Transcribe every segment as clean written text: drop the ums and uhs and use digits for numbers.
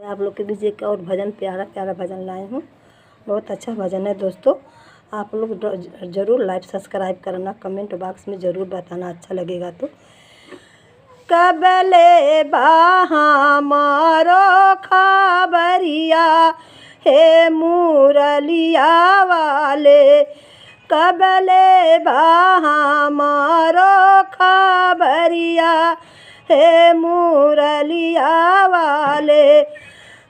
आप लोग के बीच एक और भजन प्यारा प्यारा भजन लाए हूँ। बहुत अच्छा भजन है दोस्तों। आप लोग ज़रूर लाइक सब्सक्राइब करना, कमेंट बॉक्स में ज़रूर बताना अच्छा लगेगा तो। कबले बाहा मारो खबरिया हे मुरलिया वाले, कबले बाहा मारो खबरिया हे मुरलिया वाले।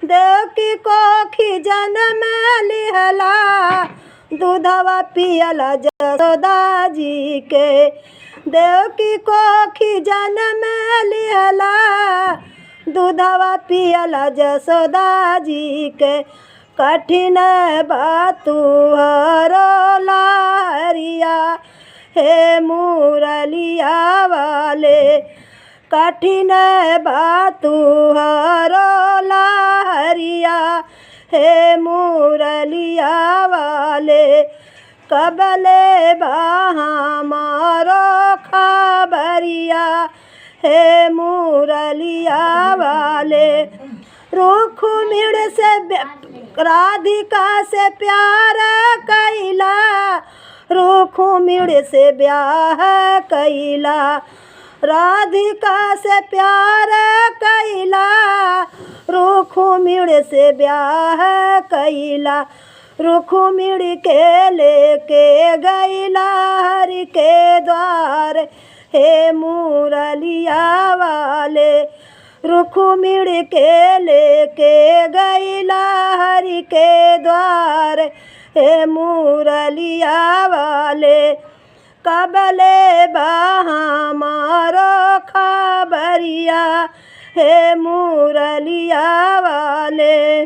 देव की कोखी जन्म लिहला, दूधवा पियला जसोदा जी के। देव की कोखी जन्म लिहला, दूधवा पियला जसोदा जी के। कठिन बातु हरो लारिया हे मुरलिया वाले, कठिन बातु हरो लारिया हे मुरलिया वाले। कबले बाहा मारो खबरिया हे मुरलिया वाले। रुक्मिणी से राधिका से प्यार कैला, रुक्मिणी से ब्याह कैला। राधिका से प्यार कैला, रुक्मिणी से ब्याह कैला। रुक्मिणी के लेके गैला हरि के द्वार हे मुरलिया वाले। रुक्मिणी के लेके गैला हरि के द्वार हे मुरलिया वाले। कबले बाहा मारो खबरिया हे मुरलिया वाले।